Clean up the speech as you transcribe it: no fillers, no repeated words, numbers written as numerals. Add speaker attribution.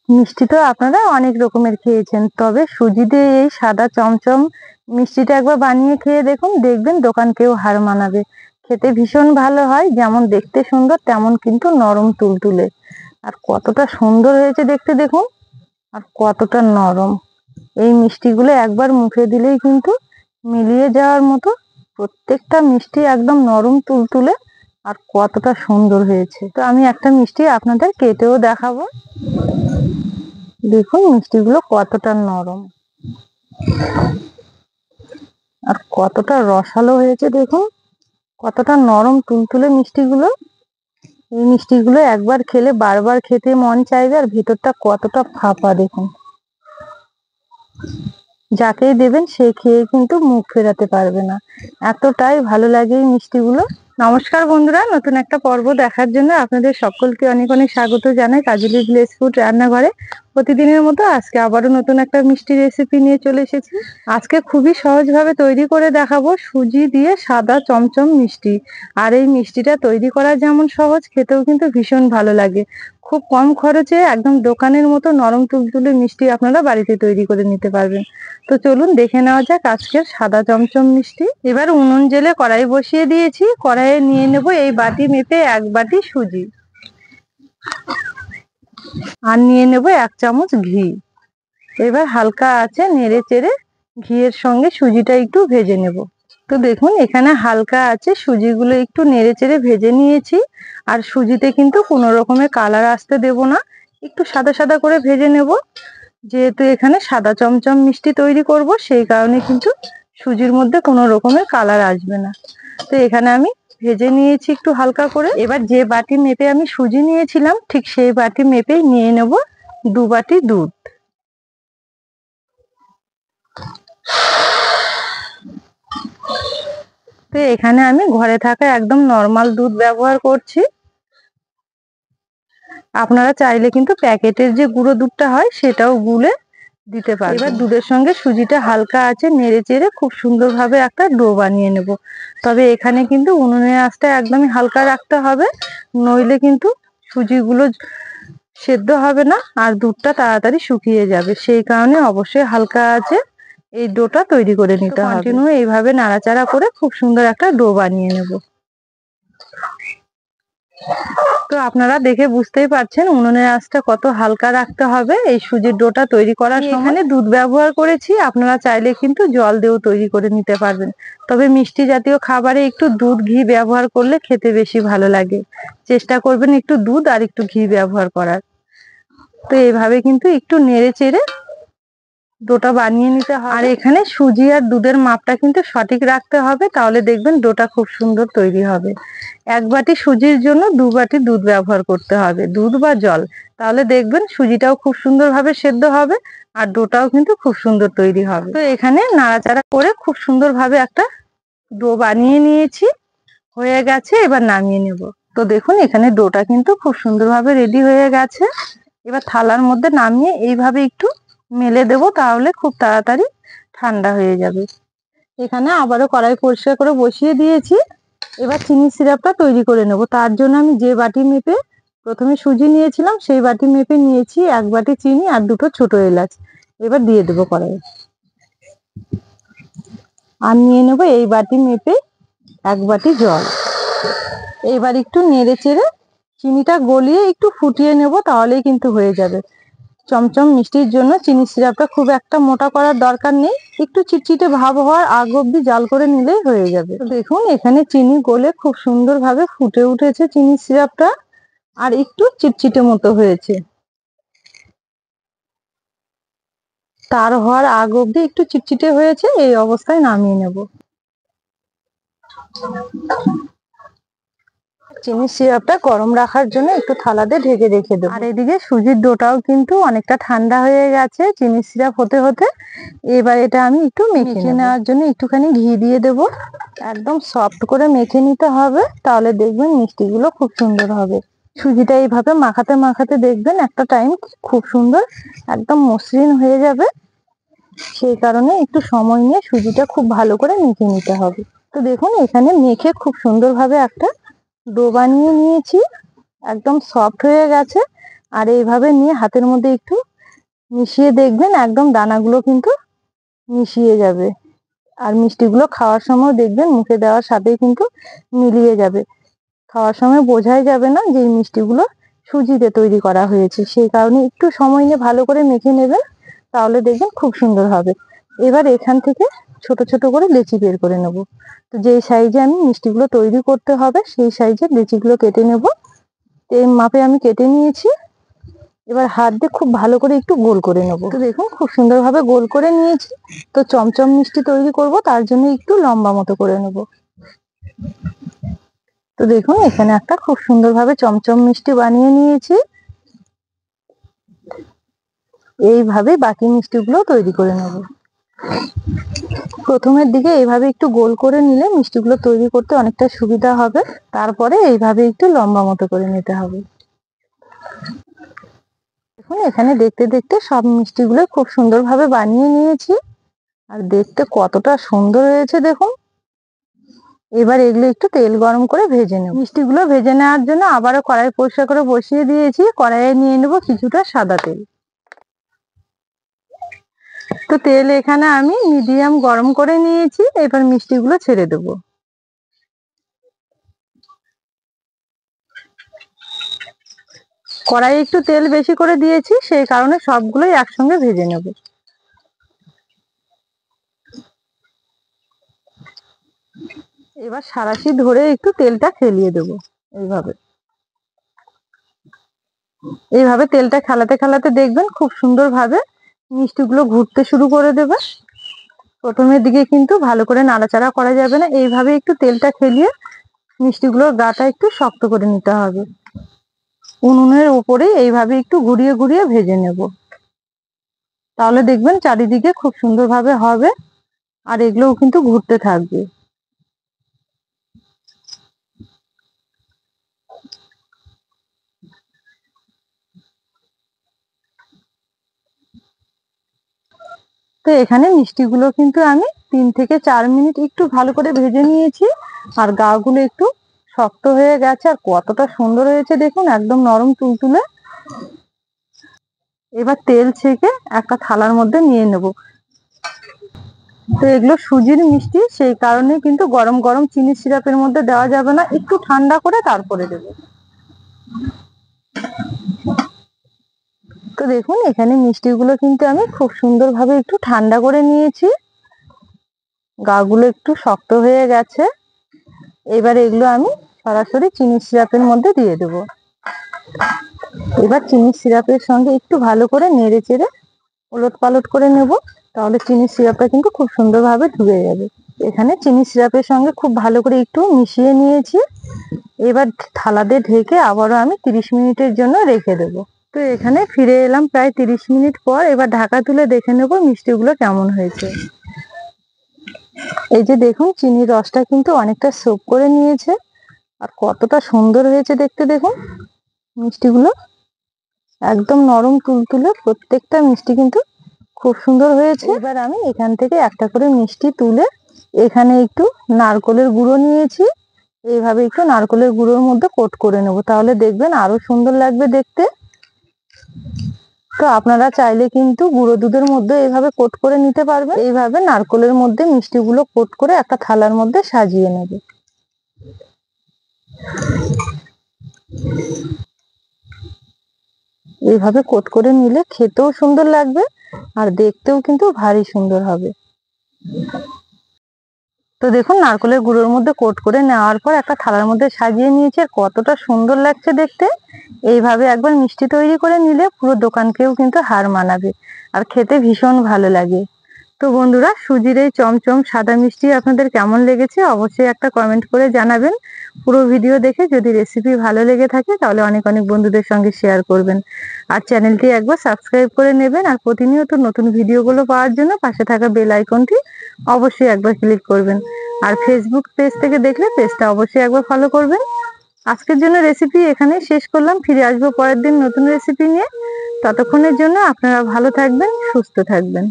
Speaker 1: মিষ্টি তো আপনারা অনেক রকমের খেয়েছেন, তবে সুজি দিয়ে এই সাদা চমচম মিষ্টিটা একবার বানিয়ে খেয়ে দেখুন, দেখবেন দোকানকেও হার মানাবে। খেতে ভীষণ ভালো হয়, যেমন দেখতে সুন্দর তেমন কিন্তু নরম তুলতুলে। আর কতটা সুন্দর হয়েছে দেখতে দেখুন, আর কতটা নরম। এই মিষ্টিগুলো একবার মুখে দিলেই কিন্তু মিলিয়ে যাওয়ার মতো। প্রত্যেকটা মিষ্টি একদম নরম তুলতুলে, আর কতটা সুন্দর হয়েছে। তো আমি একটা মিষ্টি আপনাদের কেটেও দেখাবো। দেখুন মিষ্টিগুলো কতটা নরম আর কতটা রসালো হয়েছে। দেখুন কতটা নরম তুলতুলে মিষ্টিগুলো। এই মিষ্টিগুলো একবার খেলে বারবার খেতে মন চাইবে, আর ভেতরটা কতটা ফাঁপা দেখুন। যাকেই দেবেন সে খেয়ে কিন্তু মুখ ফেরাতে পারবে না, এতটাই ভালো লাগে এই মিষ্টিগুলো। নমস্কার বন্ধুরা, নতুন একটা পর্ব দেখার জন্য আপনাদের সকলকে অনেক অনেক স্বাগত জানাই কাজলি ভিলেজ ফুড রান্নাঘরে। প্রতিদিনের মতো আজকে আবারও নতুন একটা মিষ্টি রেসিপি নিয়ে চলে এসেছি। আজকে খুবই সহজভাবে তৈরি করে দেখাবো সুজি দিয়ে সাদা চমচম মিষ্টি। আর এই মিষ্টিটা তৈরি করা যেমন সহজ, খেতেও কিন্তু ভীষণ ভালো লাগে। খুব কম খরচে একদম দোকানের মতো নরম তুলতুলে মিষ্টি আপনারা বাড়িতে তৈরি করে নিতে পারবেন। তো চলুন দেখে নেওয়া যাক আজকের সাদা চমচম মিষ্টি। এবার উনুন জেলে কড়াই বসিয়ে দিয়েছি। কড়াইয়ে নিয়ে নেব এই বাটি মেপে 1 বাটি সুজি, আর নিয়ে নেব 1 চামচ ঘি। এবার হালকা আছে নেড়ে চেড়ে ঘিয়ের সঙ্গে সুজিটা একটু ভেজে নেব। তো দেখুন এখানে হালকা আছে সুজিগুলো একটু নেড়ে চেড়ে ভেজে নিয়েছি। আর সুজিতে কিন্তু কোনো রকমের কালার আসতে দেব না, একটু সাদা সাদা করে ভেজে নেব। যেহেতু এখানে সাদা চমচম মিষ্টি তৈরি করব, সেই কারণে কিন্তু সুজির মধ্যে কোনো রকমের কালার আসবে না। তো এখানে আমি ভেজে নিয়েছি একটু হালকা করে। এবার যে বাটি মেপে আমি সুজি নিয়েছিলাম, ঠিক সেই বাটি মেপেই নিয়ে নেব 2 বাটি দুধ। তো এখানে আমি ঘরে থাকা একদম নরমাল দুধ ব্যবহার করছি। আপনারা চাইলে কিন্তু প্যাকেটের যে গুঁড়ো দুধটা হয় সেটাও গুলে দিতে পারবেন। এবার দুধের সঙ্গে সুজিটা হালকা আছে নেড়ে চেড়ে খুব সুন্দরভাবে একটা ডো বানিয়ে নেব। তবে এখানে কিন্তু উনুনের আঁচটা একদমই হালকা রাখতে হবে, নইলে কিন্তু সুজিগুলো সেদ্ধ হবে না আর দুধটা তাড়াতাড়ি শুকিয়ে যাবে। সেই কারণে অবশ্যই হালকা আছে এই ডোটা তৈরি করে নিতে হবে। কন্টিনিউ এইভাবে নাড়াচাড়া করে খুব সুন্দর একটা ডো বানিয়ে নেব। তো আপনারা দেখে বুঝতেই পারছেন উনুনের আঁচটা কত হালকা রাখতে হবে এই সুজির ডোটা তৈরি করার সময়। এখানে দুধ ব্যবহার করেছি, আপনারা চাইলে কিন্তু জল দিয়েও তৈরি করে নিতে পারবেন। তবে মিষ্টি জাতীয় খাবারে একটু দুধ ঘি ব্যবহার করলে খেতে বেশি ভালো লাগে। চেষ্টা করবেন একটু দুধ আর একটু ঘি ব্যবহার করার। তো এইভাবে কিন্তু একটু নেড়ে চেড়ে ডোটা বানিয়ে নিতে হবে। আর এখানে সুজি আর দুধের মাপটা কিন্তু সঠিক রাখতে হবে, তাহলে দেখবেন ডোটা খুব সুন্দর তৈরি হবে। 1 বাটি সুজির জন্য 2 বাটি দুধ ব্যবহার করতে হবে, দুধ বা জল। তাহলে দেখবেন সুজিটাও খুব সুন্দরভাবে সেদ্ধ হবে আর ডোটাও কিন্তু খুব সুন্দর তৈরি হবে। তো এখানে নাড়াচাড়া করে খুব সুন্দরভাবে একটা ডো বানিয়ে নিয়েছি, হয়ে গেছে। এবার নামিয়ে নেব। তো দেখুন এখানে ডোটা কিন্তু খুব সুন্দরভাবে রেডি হয়ে গেছে। এবার থালার মধ্যে নামিয়ে এইভাবে একটু মেলে দেব, তাহলে খুব তাড়াতাড়ি ঠান্ডা হয়ে যাবে। এখানে আবারও কড়াই পরিষ্কার করে বসিয়ে দিয়েছি। এবার চিনি সিরাপটা তৈরি করে নেব। তার জন্য আমি যে বাটি মেপে প্রথমে সুজি নিয়েছিলাম সেই বাটি মেপে নিয়েছি 1 বাটি চিনি আর 2টো ছোট এলাচ। এবার দিয়ে দেবো কড়াইয়ে। আর নিয়ে নেব এই বাটি মেপে 1 বাটি জল। এবার একটু নেড়ে চেড়ে চিনিটা গলিয়ে একটু ফুটিয়ে নেব, তাহলেই কিন্তু হয়ে যাবে। চমচম মিষ্টির জন্য চিনি সিরাপটা খুব একটা মোটা করার দরকার নেই, একটু চিটচিটে ভাব হওয়ার আগ অব্দি জাল করে নিলেই হয়ে যাবে। তো দেখুন এখানে চিনি গলে খুব সুন্দরভাবে ফুটে উঠেছে চিনি সিরাপটা, আর একটু চিটচিটে মতো হয়েছে। তার হওয়ার আগ অব্দি একটু চিটচিটে হয়েছে, এই অবস্থায় নামিয়ে নেব। চিনি সিরাপটা গরম রাখার জন্য একটু থালাতে ঢেকে রেখে দেবো। আর এদিকে সুজির ডোটাও কিন্তু অনেকটা ঠান্ডা হয়ে গেছে চিনি সিরাপ হতে হতে। এবার এটা আমি একটু মেখে নেওয়ার জন্য একটুখানি ঘি দিয়ে দেব। একদম সফট করে মেখে নিতে হবে, তাহলে দেখবেন মিষ্টিগুলো খুব সুন্দর হবে। সুজিটা এইভাবে মাখাতে মাখাতে দেখবেন একটা টাইম খুব সুন্দর একদম মসৃণ হয়ে যাবে। সেই কারণে একটু সময় নিয়ে সুজিটা খুব ভালো করে মেখে নিতে হবে। তো দেখুন এখানে মেখে খুব সুন্দরভাবে একটা ডো বানিয়ে নিয়েছি, একদম সফট হয়ে গেছে। আর এইভাবে নিয়ে হাতের মধ্যে একটু মিশিয়ে দেখবেন, একদম দানাগুলো কিন্তু মিশিয়ে যাবে। আর মিষ্টিগুলো খাওয়ার সময় দেখবেন মুখে দেওয়ার সাথেই কিন্তু মিলিয়ে যাবে। খাওয়ার সময় বোঝাই যাবে না যে এই মিষ্টিগুলো সুজিতে তৈরি করা হয়েছে। সেই কারণে একটু সময় নিয়ে ভালো করে মেখে নেবেন, তাহলে দেখবেন খুব সুন্দর হবে। এবার এখান থেকে ছোট ছোট করে লেচি বের করে নেব। তো যেই সাইজে আমি মিষ্টিগুলো তৈরি করতে হবে সেই সাইজের লেচিগুলো কেটে নেব। এই মাপে আমি কেটে নিয়েছি। এবার হাত দিয়ে খুব ভালো করে একটু গোল করে নেব। তো দেখুন খুব সুন্দরভাবে গোল করে নিয়েছি। তো চমচম মিষ্টি তৈরি করব, তার জন্য একটু লম্বা মতো করে নেব। তো দেখুন এখানে একটা খুব সুন্দরভাবে চমচম মিষ্টি বানিয়ে নিয়েছি। এইভাবে বাকি মিষ্টিগুলো তৈরি করে নেব। প্রথমের দিকে এইভাবে একটু গোল করে নিলে মিষ্টিগুলো তৈরি করতে অনেকটা সুবিধা হবে। তারপরে এইভাবে একটু লম্বা মতো করে নিতে হবে। দেখুন এখানে দেখতে দেখতে সব মিষ্টিগুলো খুব সুন্দরভাবে বানিয়ে নিয়েছি। আর দেখতে কতটা সুন্দর হয়েছে দেখুন। এবার এগুলো একটু তেল গরম করে ভেজে নেব। মিষ্টিগুলো ভেজে নেওয়ার জন্য আবারও কড়াই পরিষ্কার করে বসিয়ে দিয়েছি। কড়াইয়ে নিয়ে নেব কিছুটা সাদা তেল। তো তেল এখানে আমি মিডিয়াম গরম করে নিয়েছি। এবার মিষ্টিগুলো ছেড়ে দেব। কড়াইয়ে একটু তেল বেশি করে দিয়েছি, সেই কারণে সবগুলোই একসঙ্গে ভেজে নেব। এবার সাঁড়াশি ধরে একটু তেলটা খেলিয়ে দেব। এইভাবে এইভাবে তেলটা খেলাতে খেলাতে দেখবেন খুব সুন্দরভাবে মিষ্টিগুলো ঘুরতে শুরু করে দেবে। প্রথমের দিকে কিন্তু ভালো করে নাড়াচাড়া করা যাবে না। এইভাবে একটু তেলটা খেলিয়ে মিষ্টিগুলোর গাটা একটু শক্ত করে নিতে হবে। উনুনের উপরে এইভাবে একটু ঘুরিয়ে ঘুরিয়ে ভেজে নেব। তাহলে দেখবেন চারিদিকে খুব সুন্দরভাবে হবে। আর এগুলোও কিন্তু ঘুরতে থাকবে। তো এখানে মিষ্টিগুলো কিন্তু আমি 3 থেকে 4 মিনিট একটু ভালো করে ভেজে নিয়েছি। আর গাগুলো একটু শক্ত হয়ে গেছে। আর কতটা সুন্দর হয়েছে দেখুন, একদম নরম তুলতুলে। এবার তেল ছেঁকে একটা থালার মধ্যে নিয়ে নেব। তো এগুলো সুজির মিষ্টি, সেই কারণে কিন্তু গরম গরম চিনি সিরাপের মধ্যে দেওয়া যাবে না, একটু ঠান্ডা করে তারপরে দেবো। তো দেখুন এখানে মিষ্টিগুলো কিন্তু আমি খুব সুন্দরভাবে একটু ঠান্ডা করে নিয়েছি। গাগুলো একটু শক্ত হয়ে গেছে। এবার এগুলো আমি সরাসরি চিনি সিরাপের মধ্যে দিয়ে দেব। এবার চিনি সিরাপের সঙ্গে একটু ভালো করে নেড়ে চেড়ে ওলট পালট করে নেব। তাহলে চিনি সিরাপটা কিন্তু খুব সুন্দরভাবে ঢুকে যাবে। এখানে চিনি সিরাপের সঙ্গে খুব ভালো করে একটু মিশিয়ে নিয়েছি। এবার থালাতে ঢেকে আবারও আমি 30 মিনিটের জন্য রেখে দেবো। তো এখানে ফিরে এলাম প্রায় 30 মিনিট পর। এবার ঢাকা তুলে দেখে নেব মিষ্টিগুলো কেমন হয়েছে। এই যে দেখুন চিনির রসটা কিন্তু অনেকটা সোক করে নিয়েছে। আর কতটা সুন্দর হয়েছে দেখতে দেখুন মিষ্টিগুলো, একদম নরম তুলতুলে। প্রত্যেকটা মিষ্টি কিন্তু খুব সুন্দর হয়েছে। এবার আমি এখান থেকে একটা করে মিষ্টি তুলে এখানে একটু নারকলের গুঁড়ো নিয়েছি। এইভাবে একটু নারকলের গুঁড়োর মধ্যে কোট করে নেব, তাহলে দেখবেন আরো সুন্দর লাগবে দেখতে। তো আপনারা চাইলে কিন্তু গুঁড়ো দুধের মধ্যে এইভাবে কোট করে নিতে পারবেন। এইভাবে নারকলের মধ্যে মিষ্টিগুলো কোট করে একটা থালার মধ্যে সাজিয়ে নেবে। এইভাবে কোট করে নিলে খেতেও সুন্দর লাগবে আর দেখতেও কিন্তু ভারী সুন্দর হবে। তো দেখুন নারকলের গুঁড়োর মধ্যে কোট করে নেওয়ার পর একটা থালার মধ্যে সাজিয়ে নিয়েছি। আর কতটা সুন্দর লাগছে দেখতে। এইভাবে একবার মিষ্টি তৈরি করে নিলে পুরো দোকানকেও কিন্তু হার মানাবে। আর খেতে ভীষণ ভালো লাগে। তো বন্ধুরা, সুজির এই চমচম সাদা মিষ্টি আপনাদের কেমন লেগেছে অবশ্যই একটা কমেন্ট করে জানাবেন। পুরো ভিডিও দেখে যদি রেসিপি ভালো লেগে থাকে তাহলে অনেক অনেক বন্ধুদের সঙ্গে শেয়ার করবেন। আর চ্যানেলটি একবার সাবস্ক্রাইব করে নেবেন। আর প্রতিনিয়ত নতুন ভিডিওগুলো পাওয়ার জন্য পাশে থাকা বেল আইকনটি অবশ্যই একবার ক্লিক করবেন। আর ফেসবুক পেজ থেকে দেখলে পেজটা অবশ্যই একবার ফলো করবেন। আজকের জন্য রেসিপি এখানে শেষ করলাম। ফিরে আসবো পরের দিন নতুন রেসিপি নিয়ে। ততক্ষণের জন্য আপনারা ভালো থাকবেন, সুস্থ থাকবেন।